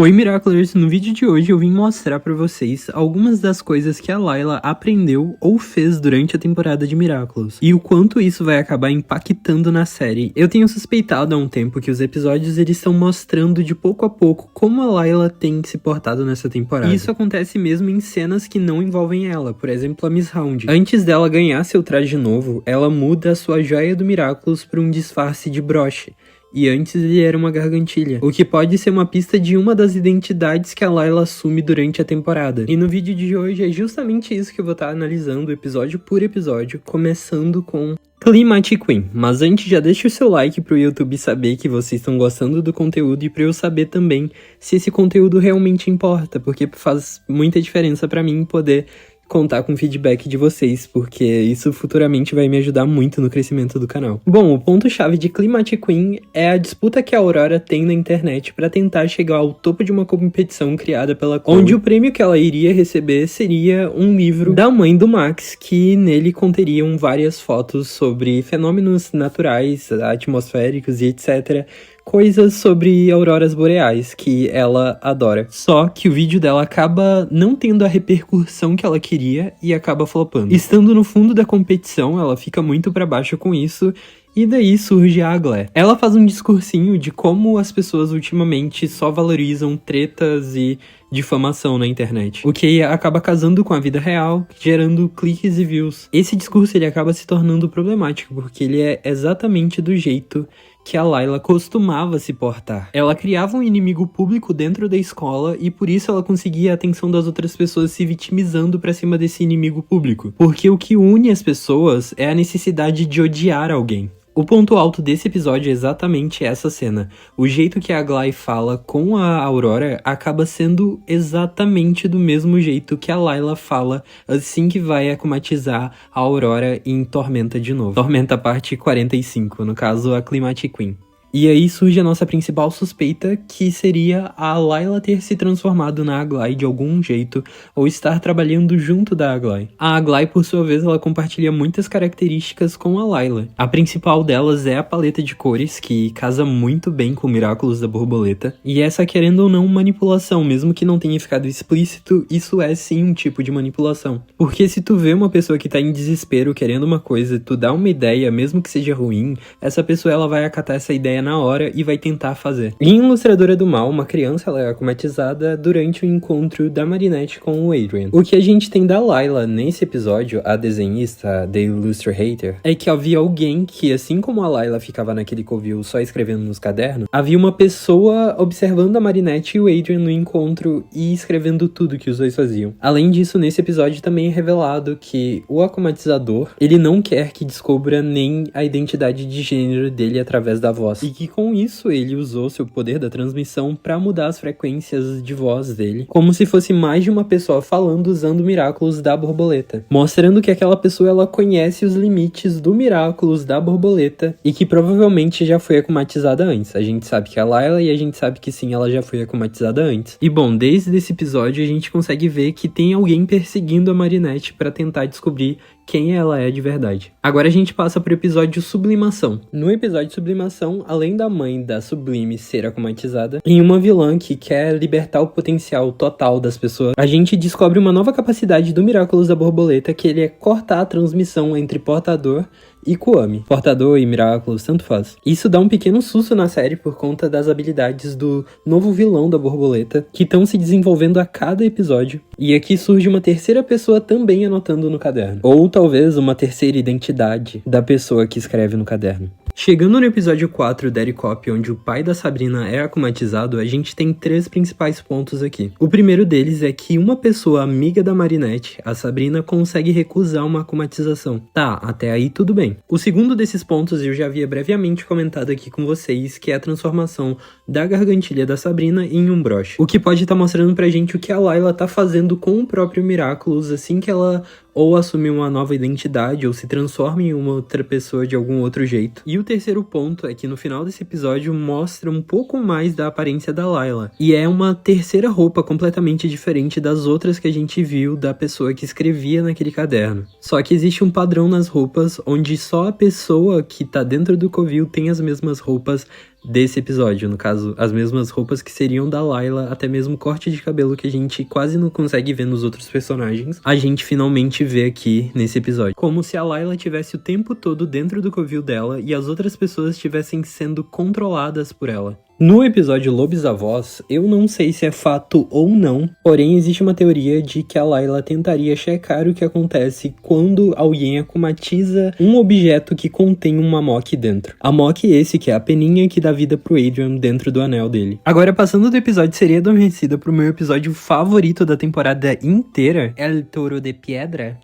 Oi Miraculous, no vídeo de hoje eu vim mostrar pra vocês algumas das coisas que a Layla aprendeu ou fez durante a temporada de Miraculous e o quanto isso vai acabar impactando na série. Eu tenho suspeitado há um tempo que os episódios eles estão mostrando de pouco a pouco como a Layla tem se portado nessa temporada. E isso acontece mesmo em cenas que não envolvem ela, por exemplo a Miss Round. Antes dela ganhar seu traje novo, ela muda a sua joia do Miraculous para um disfarce de broche. E antes ele era uma gargantilha, o que pode ser uma pista de uma das identidades que a Layla assume durante a temporada. E no vídeo de hoje é justamente isso que eu vou estar analisando episódio por episódio, começando com Climate Queen. Mas antes já deixa o seu like pro YouTube saber que vocês estão gostando do conteúdo e pra eu saber também se esse conteúdo realmente importa, porque faz muita diferença pra mim poder contar com o feedback de vocês, porque isso futuramente vai me ajudar muito no crescimento do canal. Bom, o ponto-chave de Climate Queen é a disputa que a Aurora tem na internet para tentar chegar ao topo de uma competição criada pela Chloe, onde o prêmio que ela iria receber seria um livro da mãe do Max, que nele conteriam várias fotos sobre fenômenos naturais, atmosféricos e etc., coisas sobre auroras boreais, que ela adora. Só que o vídeo dela acaba não tendo a repercussão que ela queria e acaba flopando. Estando no fundo da competição, ela fica muito pra baixo com isso, e daí surge a Aglaé. Ela faz um discursinho de como as pessoas ultimamente só valorizam tretas e difamação na internet, o que acaba casando com a vida real, gerando cliques e views. Esse discurso ele acaba se tornando problemático, porque ele é exatamente do jeito que a Layla costumava se portar. Ela criava um inimigo público dentro da escola e por isso ela conseguia a atenção das outras pessoas se vitimizando pra cima desse inimigo público. Porque o que une as pessoas é a necessidade de odiar alguém. O ponto alto desse episódio é exatamente essa cena. O jeito que a Aglaé fala com a Aurora acaba sendo exatamente do mesmo jeito que a Layla fala assim que vai akumatizar a Aurora em Tormenta de novo. Tormenta parte 45, no caso a Climate Queen. E aí surge a nossa principal suspeita, que seria a Layla ter se transformado na Aglaé de algum jeito, ou estar trabalhando junto da Aglaé. A Aglaé, por sua vez, ela compartilha muitas características com a Layla. A principal delas é a paleta de cores, que casa muito bem com o Miraculous da Borboleta. E essa, querendo ou não, manipulação, mesmo que não tenha ficado explícito, isso é sim um tipo de manipulação. Porque se tu vê uma pessoa que tá em desespero querendo uma coisa, tu dá uma ideia, mesmo que seja ruim, essa pessoa ela vai acatar essa ideia na hora e vai tentar fazer. Em Ilustradora do Mal, uma criança ela é akumatizada durante o encontro da Marinette com o Adrian. O que a gente tem da Layla nesse episódio, a desenhista, The Illustrator, é que havia alguém que, assim como a Layla ficava naquele covil só escrevendo nos cadernos, havia uma pessoa observando a Marinette e o Adrian no encontro e escrevendo tudo que os dois faziam. Além disso, nesse episódio também é revelado que o akumatizador, ele não quer que descubra nem a identidade de gênero dele através da voz. E que com isso ele usou seu poder da transmissão para mudar as frequências de voz dele, como se fosse mais de uma pessoa falando usando o Miraculous da Borboleta, mostrando que aquela pessoa ela conhece os limites do Miraculous da Borboleta e que provavelmente já foi akumatizada antes. A gente sabe que é a Layla e a gente sabe que sim, ela já foi akumatizada antes. E bom, desde esse episódio a gente consegue ver que tem alguém perseguindo a Marinette para tentar descobrir quem ela é de verdade. Agora a gente passa pro episódio Sublimação. No episódio Sublimação, além da mãe da Sublime ser akumatizada, em uma vilã que quer libertar o potencial total das pessoas, a gente descobre uma nova capacidade do Miraculous da Borboleta, que ele é cortar a transmissão entre portador e Kwame. Portador e Miraculous, tanto faz. Isso dá um pequeno susto na série por conta das habilidades do novo vilão da Borboleta, que estão se desenvolvendo a cada episódio. E aqui surge uma terceira pessoa também anotando no caderno. Ou talvez uma terceira identidade da pessoa que escreve no caderno. Chegando no episódio 4, Daddy Cop, onde o pai da Sabrina é akumatizado, a gente tem 3 principais pontos aqui. O primeiro deles é que uma pessoa amiga da Marinette, a Sabrina, consegue recusar uma akumatização. Tá, até aí tudo bem. O segundo desses pontos eu já havia brevemente comentado aqui com vocês, que é a transformação da gargantilha da Sabrina em um broche. O que pode estar mostrando pra gente o que a Layla tá fazendo com o próprio Miraculous assim que ela ou assume uma nova identidade, ou se transforma em uma outra pessoa de algum outro jeito. E o terceiro ponto é que no final desse episódio mostra um pouco mais da aparência da Layla. E é uma terceira roupa completamente diferente das outras que a gente viu da pessoa que escrevia naquele caderno. Só que existe um padrão nas roupas, onde só a pessoa que tá dentro do covil tem as mesmas roupas desse episódio, no caso, as mesmas roupas que seriam da Layla, até mesmo o corte de cabelo que a gente quase não consegue ver nos outros personagens, a gente finalmente vê aqui nesse episódio. Como se a Layla tivesse o tempo todo dentro do covil dela e as outras pessoas estivessem sendo controladas por ela. No episódio Lobisavós, eu não sei se é fato ou não, porém existe uma teoria de que a Layla tentaria checar o que acontece quando alguém acumatiza um objeto que contém um Amok dentro. Amok esse que é a peninha que dá vida pro Adrian dentro do anel dele. Agora, passando do episódio Sereia Adormecida pro meu episódio favorito da temporada inteira, El Toro de Piedra.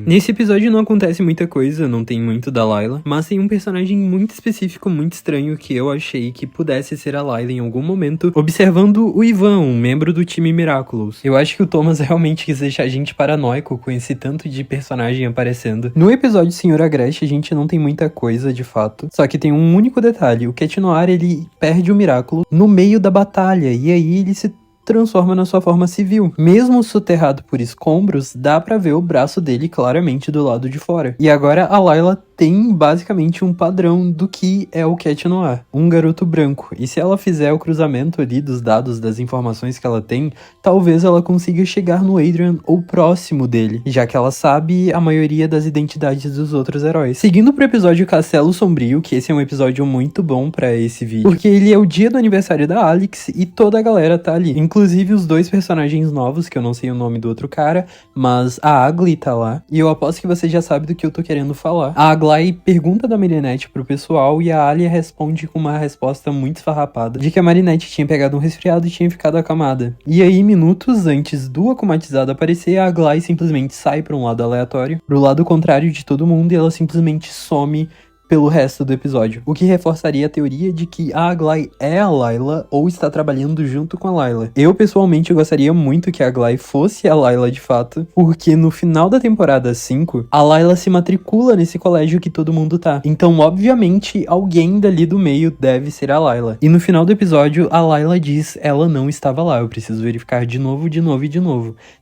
Nesse episódio não acontece muita coisa, não tem muito da Layla, mas tem um personagem muito específico, muito estranho, que eu achei que pudesse ser a Layla em algum momento, observando o Ivan, um membro do time Miraculous. Eu acho que o Thomas realmente quis deixar a gente paranoico com esse tanto de personagem aparecendo. No episódio Senhor Agreste, a gente não tem muita coisa, de fato, só que tem um único detalhe: o Cat Noir, ele perde o Miraculous no meio da batalha, e aí ele se transforma na sua forma civil. Mesmo soterrado por escombros, dá pra ver o braço dele claramente do lado de fora. E agora a Layla tem basicamente um padrão do que é o Cat Noir, um garoto branco. E se ela fizer o cruzamento ali dos dados, das informações que ela tem, talvez ela consiga chegar no Adrian ou próximo dele, já que ela sabe a maioria das identidades dos outros heróis. Seguindo pro episódio Castelo Sombrio, que esse é um episódio muito bom pra esse vídeo, porque ele é o dia do aniversário da Alex e toda a galera tá ali. Inclusive os dois personagens novos, que eu não sei o nome do outro cara, mas a Agli tá lá. E eu aposto que você já sabe do que eu tô querendo falar. A Agli pergunta da Marinette pro pessoal e a Alia responde com uma resposta muito esfarrapada de que a Marinette tinha pegado um resfriado e tinha ficado acamada. E aí, minutos antes do Akumatizado aparecer, a Agli simplesmente sai pra um lado aleatório, pro lado contrário de todo mundo, e ela simplesmente some pelo resto do episódio, o que reforçaria a teoria de que a Agli é a Layla ou está trabalhando junto com a Layla. Eu, pessoalmente, gostaria muito que a Agli fosse a Layla de fato, porque no final da temporada 5, a Layla se matricula nesse colégio que todo mundo tá. Então, obviamente, alguém dali do meio deve ser a Layla. E no final do episódio, a Layla diz: ela não estava lá, eu preciso verificar de novo,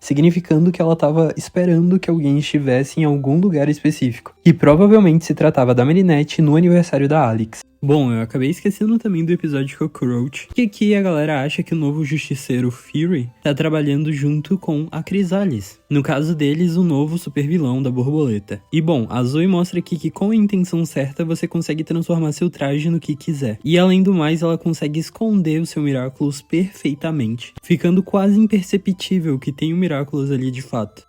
significando que ela estava esperando que alguém estivesse em algum lugar específico. E provavelmente se tratava da Marinette no aniversário da Alex. Bom, eu acabei esquecendo também do episódio Cockroach, que aqui a galera acha que o novo justiceiro Fury tá trabalhando junto com a Chrysalis. No caso deles, o novo supervilão da borboleta. E bom, a Zoe mostra aqui que com a intenção certa você consegue transformar seu traje no que quiser. E além do mais, ela consegue esconder o seu Miraculous perfeitamente, ficando quase imperceptível que tem um Miraculous ali de fato.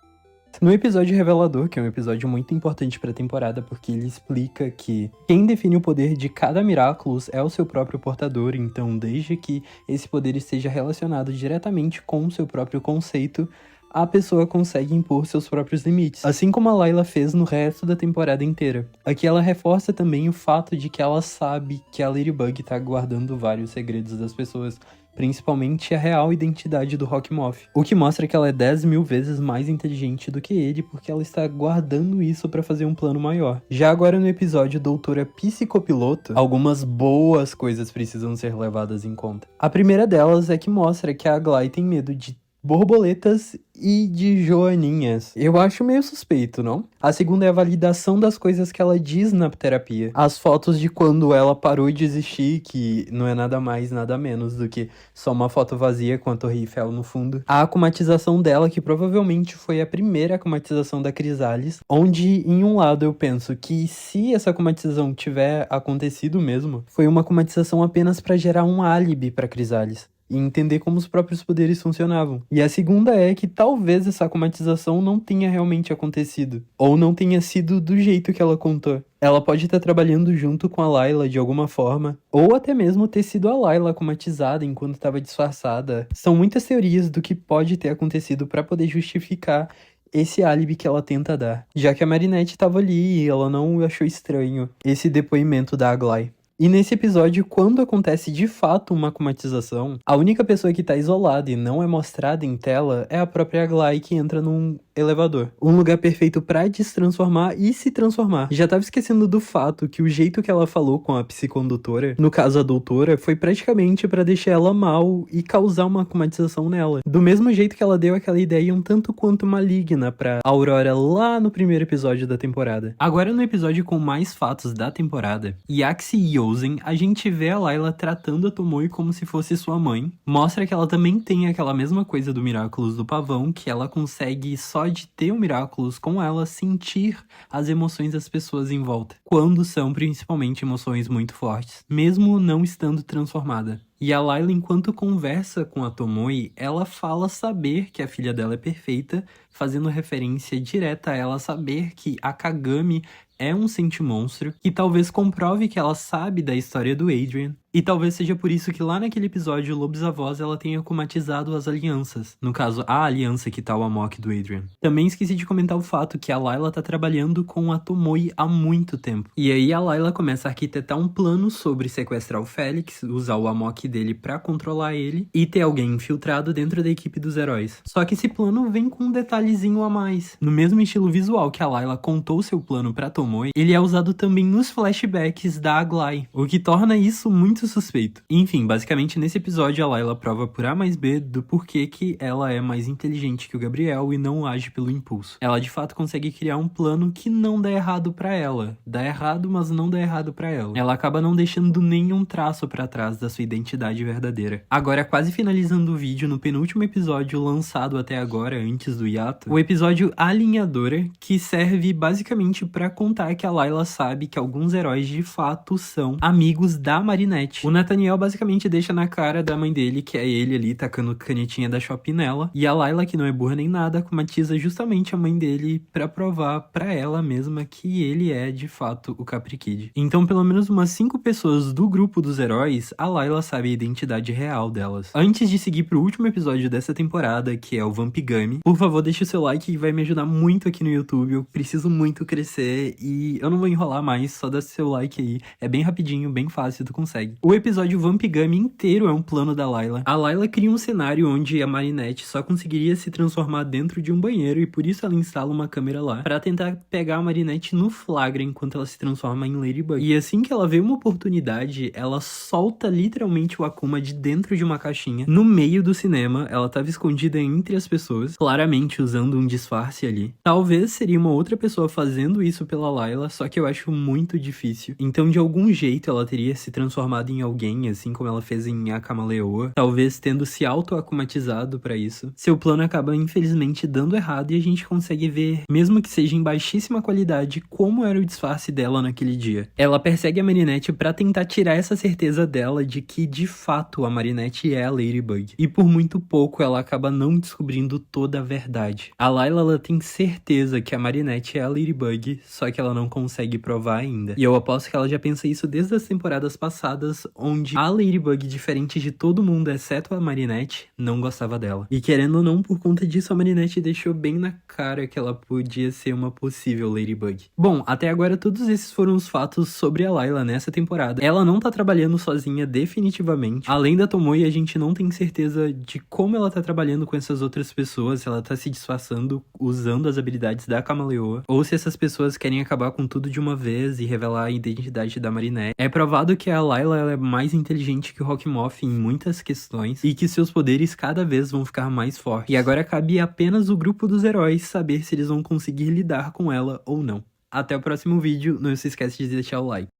No episódio Revelador, que é um episódio muito importante pra temporada, porque ele explica que quem define o poder de cada Miraculous é o seu próprio portador, então desde que esse poder esteja relacionado diretamente com o seu próprio conceito, a pessoa consegue impor seus próprios limites, assim como a Layla fez no resto da temporada inteira. Aqui ela reforça também o fato de que ela sabe que a Ladybug tá guardando vários segredos das pessoas, principalmente a real identidade do Rockmoth, o que mostra que ela é 10 mil vezes mais inteligente do que ele, porque ela está guardando isso para fazer um plano maior. Já agora no episódio Doutora Psicopiloto, algumas boas coisas precisam ser levadas em conta. A primeira delas é que mostra que a Agli tem medo de borboletas e de joaninhas. Eu acho meio suspeito, não? A segunda é a validação das coisas que ela diz na terapia. As fotos de quando ela parou de existir, que não é nada mais, nada menos do que só uma foto vazia com a Torre Eiffel no fundo. A acumatização dela, que provavelmente foi a primeira acumatização da Chrysalis, onde em um lado eu penso que se essa acumatização tiver acontecido mesmo, foi uma acumatização apenas para gerar um álibi para Chrysalis e entender como os próprios poderes funcionavam. E a segunda é que talvez essa acumatização não tenha realmente acontecido, ou não tenha sido do jeito que ela contou. Ela pode estar trabalhando junto com a Layla de alguma forma, ou até mesmo ter sido a Layla acumatizada enquanto estava disfarçada. São muitas teorias do que pode ter acontecido para poder justificar esse álibi que ela tenta dar, já que a Marinette estava ali e ela não achou estranho esse depoimento da Agli. E nesse episódio, quando acontece de fato uma acumatização, a única pessoa que tá isolada e não é mostrada em tela é a própria Agli, que entra num elevador. Um lugar perfeito pra destransformar e se transformar. Já tava esquecendo do fato que o jeito que ela falou com a psicondutora, no caso a doutora, foi praticamente pra deixar ela mal e causar uma acumatização nela. Do mesmo jeito que ela deu aquela ideia um tanto quanto maligna pra Aurora lá no primeiro episódio da temporada. Agora no episódio com mais fatos da temporada, Yaxie e Frozen, a gente vê a Layla tratando a Tomoe como se fosse sua mãe. Mostra que ela também tem aquela mesma coisa do Miraculous do pavão, que ela consegue, só de ter o Miraculous com ela, sentir as emoções das pessoas em volta, quando são principalmente emoções muito fortes, mesmo não estando transformada. E a Layla, enquanto conversa com a Tomoe, ela fala saber que a filha dela é perfeita, fazendo referência direta a ela saber que a Kagami é um sentimonstro, que talvez comprove que ela sabe da história do Adrien. E talvez seja por isso que lá naquele episódio, Lobos Avós, ela tenha comatizado as alianças. No caso, a aliança que tá o Amok do Adrien. Também esqueci de comentar o fato que a Layla tá trabalhando com a Tomoe há muito tempo. E aí a Layla começa a arquitetar um plano sobre sequestrar o Félix, usar o Amok dele pra controlar ele, e ter alguém infiltrado dentro da equipe dos heróis. Só que esse plano vem com um detalhezinho a mais. No mesmo estilo visual que a Layla contou seu plano pra Tomoe, ele é usado também nos flashbacks da Aglaé, o que torna isso muito suspeito. Enfim, basicamente nesse episódio a Layla prova por A mais B do porquê que ela é mais inteligente que o Gabriel e não age pelo impulso. Ela de fato consegue criar um plano que não dá errado pra ela. Dá errado, mas não dá errado pra ela. Ela acaba não deixando nenhum traço pra trás da sua identidade verdadeira. Agora, quase finalizando o vídeo, no penúltimo episódio lançado até agora, antes do hiato, o episódio Alinhadora, que serve basicamente pra contar que a Layla sabe que alguns heróis de fato são amigos da Marinette. O Nathaniel basicamente deixa na cara da mãe dele, que é ele ali tacando canetinha da Shopee nela, e a Layla, que não é burra nem nada, comatiza justamente a mãe dele pra provar pra ela mesma que ele é de fato o Capri Kid. Então pelo menos umas 5 pessoas do grupo dos heróis, a Layla sabe a identidade real delas. Antes de seguir pro último episódio dessa temporada, que é o Vampigami, por favor deixa o seu like que vai me ajudar muito aqui no YouTube, eu preciso muito crescer e eu não vou enrolar mais, só dá seu like aí, é bem rapidinho, bem fácil, tu consegue. O episódio Vampigami inteiro é um plano da Layla. A Layla cria um cenário onde a Marinette só conseguiria se transformar dentro de um banheiro e por isso ela instala uma câmera lá pra tentar pegar a Marinette no flagra enquanto ela se transforma em Ladybug. E assim que ela vê uma oportunidade, ela solta literalmente o Akuma de dentro de uma caixinha no meio do cinema. Ela tava escondida entre as pessoas, claramente usando um disfarce ali. Talvez seria uma outra pessoa fazendo isso pela Layla, só que eu acho muito difícil. Então de algum jeito ela teria se transformado em alguém, assim como ela fez em A Camaleoa, talvez tendo se auto-akumatizado pra isso. Seu plano acaba infelizmente dando errado e a gente consegue ver, mesmo que seja em baixíssima qualidade, como era o disfarce dela naquele dia. Ela persegue a Marinette pra tentar tirar essa certeza dela de que de fato a Marinette é a Ladybug. E por muito pouco ela acaba não descobrindo toda a verdade. A Layla ela tem certeza que a Marinette é a Ladybug, só que ela não consegue provar ainda. E eu aposto que ela já pensa isso desde as temporadas passadas, onde a Ladybug, diferente de todo mundo, exceto a Marinette, não gostava dela. E querendo ou não, por conta disso, a Marinette deixou bem na cara que ela podia ser uma possível Ladybug. Bom, até agora todos esses foram os fatos sobre a Layla nessa temporada. Ela não tá trabalhando sozinha definitivamente. Além da Tomoe, a gente não tem certeza de como ela tá trabalhando com essas outras pessoas, se ela tá se disfarçando usando as habilidades da Camaleoa, ou se essas pessoas querem acabar com tudo de uma vez e revelar a identidade da Marinette. É provado que a Layla ela é mais inteligente que o Rockmoff em muitas questões e que seus poderes cada vez vão ficar mais fortes. E agora cabe apenas o grupo dos heróis saber se eles vão conseguir lidar com ela ou não. Até o próximo vídeo, não se esquece de deixar o like.